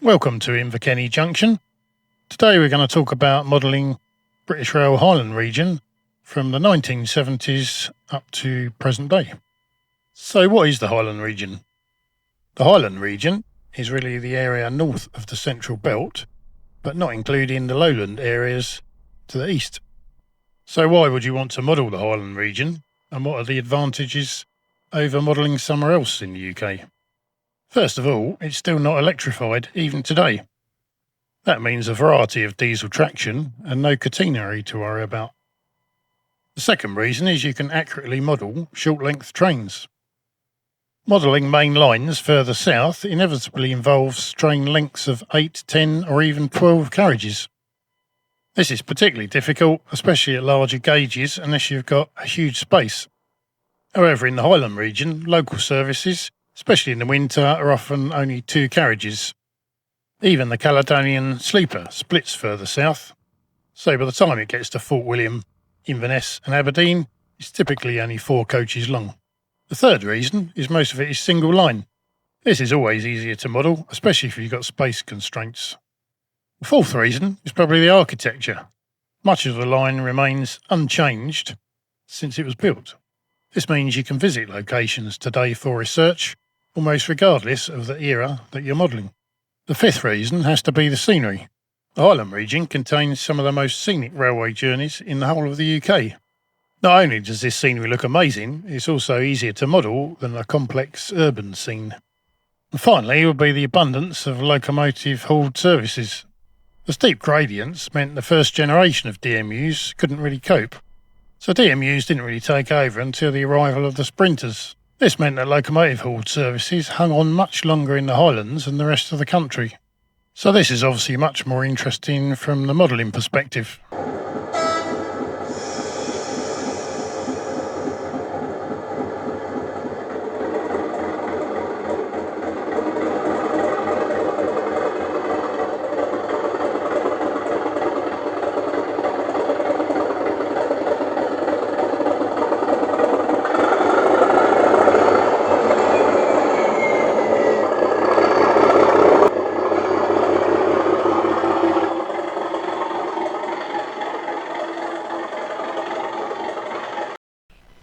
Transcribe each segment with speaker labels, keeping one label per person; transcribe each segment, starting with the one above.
Speaker 1: Welcome to Inverkenny Junction. Today we're going to talk about modelling British Rail Highland region from the 1970s up to present day. So what is the Highland region? The Highland region is really the area north of the central belt, but not including the lowland areas to the east. So why would you want to model the Highland region, and what are the advantages over modelling somewhere else in the UK? First of all, it's still not electrified even today. That means a variety of diesel traction and no catenary to worry about. The second reason is you can accurately model short-length trains. Modelling main lines further south inevitably involves train lengths of 8, 10 or even 12 carriages. This is particularly difficult, especially at larger gauges, unless you've got a huge space. However, in the Highland region, local services, especially in the winter, are often only 2 carriages. Even the Caledonian sleeper splits further south, so by the time it gets to Fort William, Inverness and Aberdeen, it's typically only 4 coaches long. The third reason is most of it is single line. This is always easier to model, especially if you've got space constraints. The fourth reason is probably the architecture. Much of the line remains unchanged since it was built. This means you can visit locations today for research, almost regardless of the era that you're modelling. The fifth reason has to be the scenery. The Highland region contains some of the most scenic railway journeys in the whole of the UK. Not only does this scenery look amazing, it's also easier to model than a complex urban scene. And finally would be the abundance of locomotive hauled services. The steep gradients meant the first generation of DMUs couldn't really cope, so DMUs didn't really take over until the arrival of the sprinters. This meant that locomotive hauled services hung on much longer in the Highlands than the rest of the country. So this is obviously much more interesting from the modelling perspective.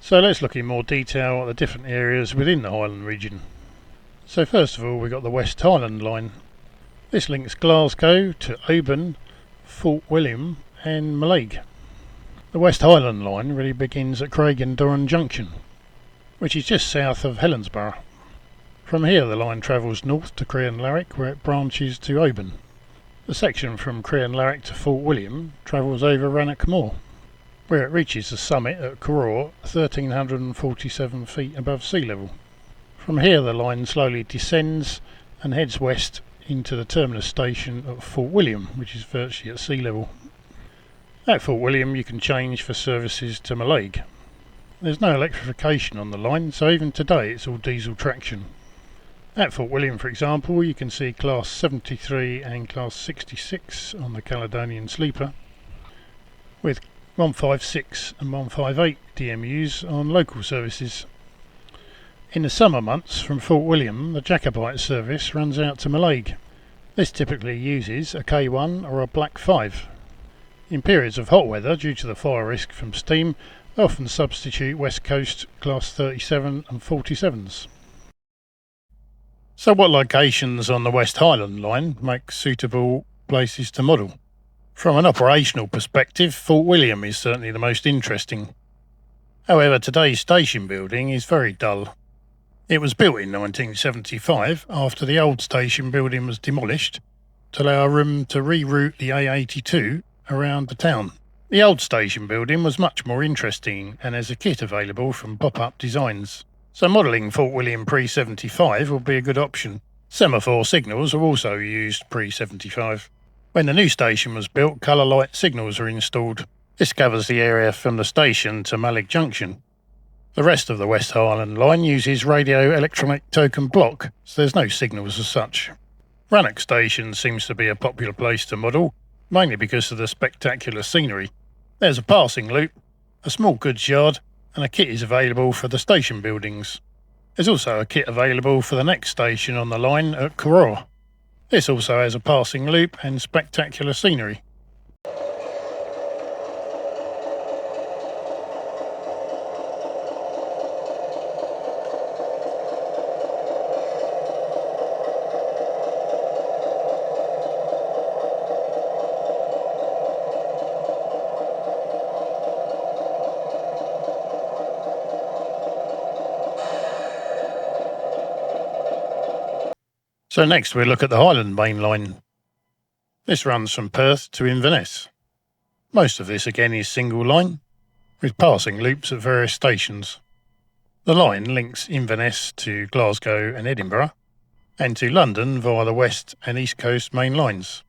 Speaker 1: So let's look in more detail at the different areas within the Highland region. So first of all, we've got the West Highland line. This links Glasgow to Oban, Fort William and Mallaig. The West Highland line really begins at Craig-and-Durham Junction, which is just south of Helensburgh. From here the line travels north to Crean-Larrick, where it branches to Oban. The section from Crean-Larrick to Fort William travels over Rannoch Moor, where it reaches the summit at Carraw, 1,347 feet above sea level. From here the line slowly descends and heads west into the terminus station at Fort William, which is virtually at sea level. At Fort William you can change for services to Mallaig. There's no electrification on the line, so even today it's all diesel traction. At Fort William, for example, you can see Class 73 and Class 66 on the Caledonian sleeper, with 156 and 158 DMUs on local services. In the summer months from Fort William, the Jacobite service runs out to Mallaig. This typically uses a K1 or a Black 5. In periods of hot weather, due to the fire risk from steam, they often substitute West Coast Class 37 and 47s. So what locations on the West Highland line make suitable places to model? From an operational perspective, Fort William is certainly the most interesting. However, today's station building is very dull. It was built in 1975 after the old station building was demolished to allow room to reroute the A82 around the town. The old station building was much more interesting and has a kit available from pop-up designs. So modelling Fort William pre-75 will be a good option. Semaphore signals are also used pre-75. When the new station was built, colour light signals were installed. This covers the area from the station to Mallig Junction. The rest of the West Highland line uses radio electronic token block, so there's no signals as such. Rannoch Station seems to be a popular place to model, mainly because of the spectacular scenery. There's a passing loop, a small goods yard, and a kit is available for the station buildings. There's also a kit available for the next station on the line at Coror. This also has a passing loop and spectacular scenery. So next we look at the Highland main line. This runs from Perth to Inverness. Most of this again is single line, with passing loops at various stations. The line links Inverness to Glasgow and Edinburgh, and to London via the West and East Coast main lines.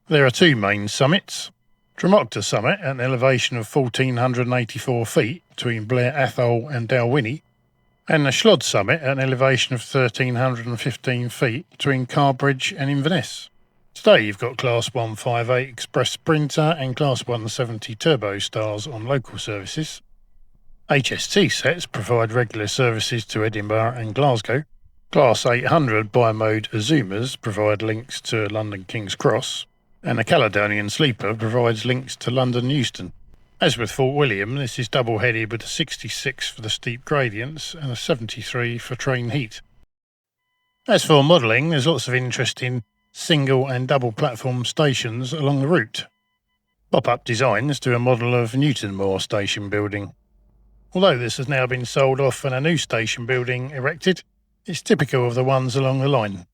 Speaker 1: There are two main summits: Dromocta Summit at an elevation of 1,484 feet between Blair Athol and Dalwhinnie, and the Schlod Summit at an elevation of 1,315 feet between Carbridge and Inverness. Today you've got Class 158 Express Sprinter and Class 170 Turbo Stars on local services. HST sets provide regular services to Edinburgh and Glasgow. Class 800 bi-mode Azumas provide links to London King's Cross, and the Caledonian Sleeper provides links to London Euston. As with Fort William, this is double-headed with a 66 for the steep gradients and a 73 for train heat. As for modelling, there's lots of interesting single and double platform stations along the route. Pop-up designs do a model of Newtonmore station building. Although this has now been sold off and a new station building erected, it's typical of the ones along the line.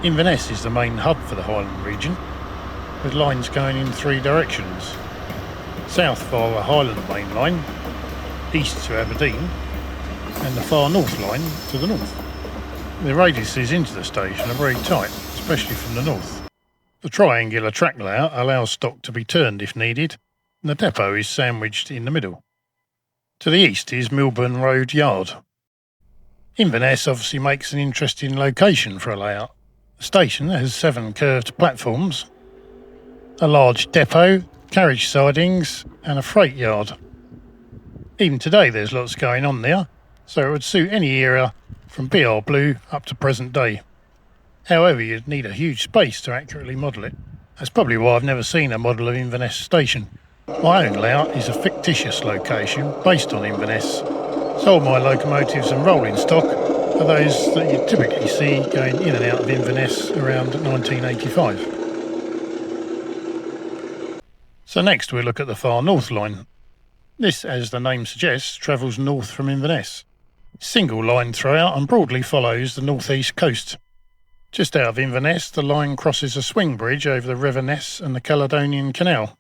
Speaker 1: Inverness is the main hub for the Highland region, with lines going in three directions: south via the Highland main line, east to Aberdeen, and the far north line to the north. The radiuses into the station are very tight, especially from the north. The triangular track layout allows stock to be turned if needed, and the depot is sandwiched in the middle. To the east is Milburn Road Yard. Inverness obviously makes an interesting location for a layout. The station has 7 curved platforms, a large depot, carriage sidings, and a freight yard. Even today there's lots going on there, so it would suit any era from BR Blue up to present day. However, you'd need a huge space to accurately model it. That's probably why I've never seen a model of Inverness station. My own layout is a fictitious location based on Inverness. So all my locomotives and rolling stock are those that you typically see going in and out of Inverness around 1985. So next we'll look at the far north line. This, as the name suggests, travels north from Inverness. Single line throughout and broadly follows the northeast coast. Just out of Inverness, the line crosses a swing bridge over the River Ness and the Caledonian Canal.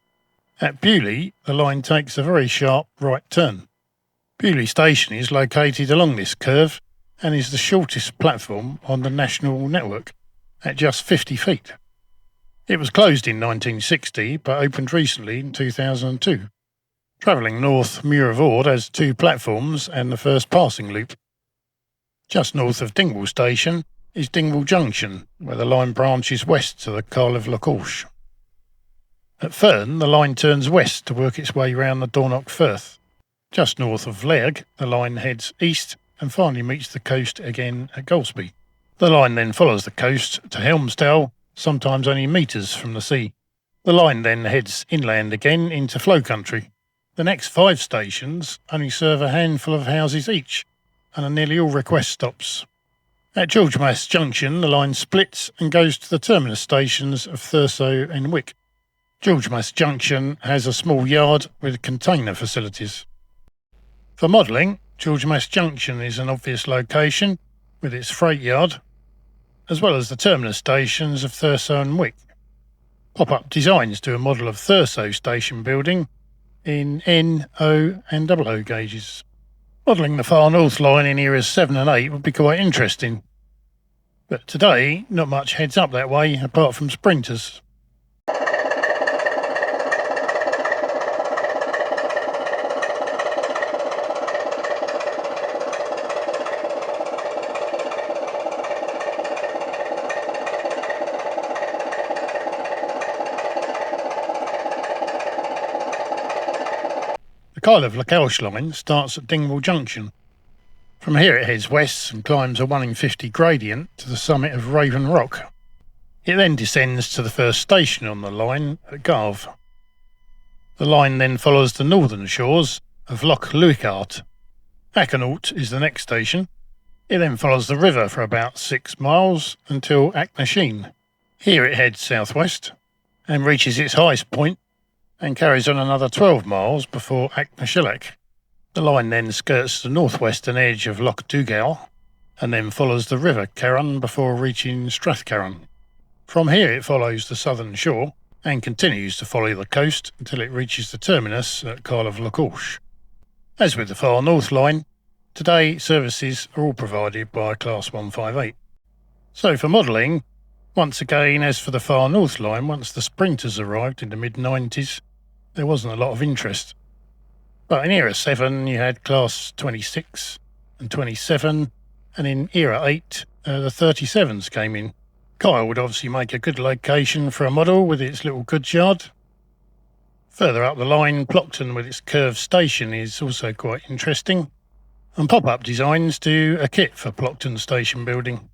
Speaker 1: At Beaulieu, the line takes a very sharp right turn. Beaulieu Station is located along this curve and is the shortest platform on the national network, at just 50 feet. It was closed in 1960 but opened recently in 2002. Travelling north, Muir of Ord has 2 platforms and the first passing loop. Just north of Dingwall Station is Dingwall Junction, where the line branches west to the Carl of Lochorsh. At Fern, the line turns west to work its way round the Dornoch Firth. Just north of Lairg, the line heads east and finally meets the coast again at Golspie. The line then follows the coast to Helmsdale, sometimes only metres from the sea. The line then heads inland again into flow country. The next 5 stations only serve a handful of houses each and are nearly all request stops. At Georgemass Junction, the line splits and goes to the terminus stations of Thurso and Wick. Georgemass Junction has a small yard with container facilities. For modelling, Georgemass Junction is an obvious location with its freight yard, as well as the terminus stations of Thurso and Wick. Pop-up designs do a model of Thurso station building in N, O and OO gauges. Modelling the far north line in eras 7 and 8 would be quite interesting, but today not much heads up that way apart from sprinters. The Highland line starts at Dingwall Junction. From here it heads west and climbs a 1 in 50 gradient to the summit of Raven Rock. It then descends to the first station on the line at Garve. The line then follows the northern shores of Loch Luychart. Achanault is the next station. It then follows the river for about 6 miles until Achnasheen. Here it heads southwest and reaches its highest point and carries on another 12 miles before Achnashillock. The line then skirts the northwestern edge of Loch Dougal and then follows the river Carron before reaching Strathcarron. From here it follows the southern shore and continues to follow the coast until it reaches the terminus at Carl of Lochorsh. As with the far north line, today services are all provided by Class 158. So for modelling, once again as for the far north line, once the sprinters arrived in the mid-90s, there wasn't a lot of interest. But in Era 7 you had Class 26 and 27, and in Era 8 the 37s came in. Kyle would obviously make a good location for a model with its little goods yard. Further up the line, Plockton with its curved station is also quite interesting, and pop-up designs do a kit for Plockton station building.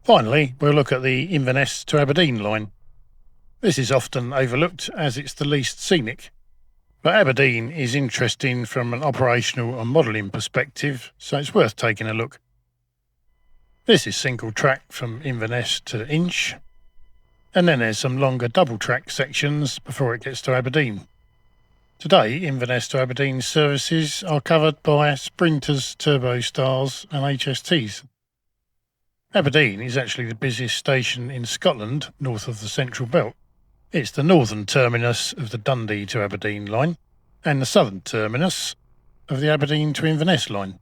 Speaker 1: Finally, we'll look at the Inverness to Aberdeen line. This is often overlooked as it's the least scenic, but Aberdeen is interesting from an operational and modelling perspective, so it's worth taking a look. This is single track from Inverness to Inch, and then there's some longer double track sections before it gets to Aberdeen. Today, Inverness to Aberdeen services are covered by Sprinters, Turbo Stars and HSTs. Aberdeen is actually the busiest station in Scotland north of the Central Belt. It's the northern terminus of the Dundee to Aberdeen line and the southern terminus of the Aberdeen to Inverness line.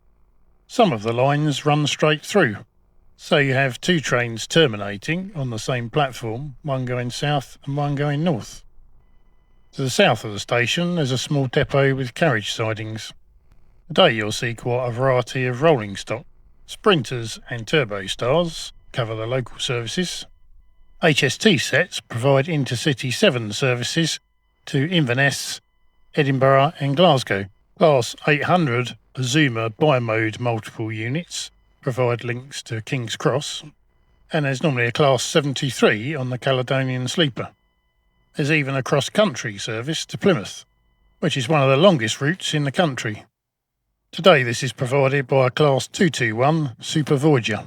Speaker 1: Some of the lines run straight through, so you have 2 trains terminating on the same platform, one going south and one going north. To the south of the station there's a small depot with carriage sidings. Today you'll see quite a variety of rolling stock. Sprinters and Turbo Stars cover the local services. HST sets provide intercity 7 services to Inverness, Edinburgh and Glasgow. Class 800 Azuma bi-mode multiple units provide links to King's Cross, and there's normally a Class 73 on the Caledonian Sleeper. There's even a cross-country service to Plymouth, which is one of the longest routes in the country. Today this is provided by a Class 221 Super Voyager.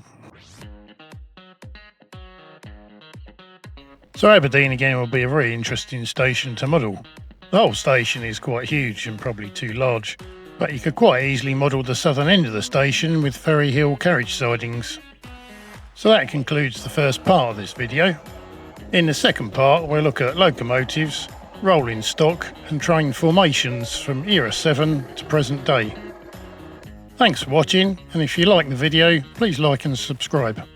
Speaker 1: So Aberdeen again will be a very interesting station to model. The whole station is quite huge and probably too large, but you could quite easily model the southern end of the station with Ferry Hill carriage sidings. So that concludes the first part of this video. In the second part we'll look at locomotives, rolling stock and train formations from Era 7 to present day. Thanks for watching, and if you like the video, please like and subscribe.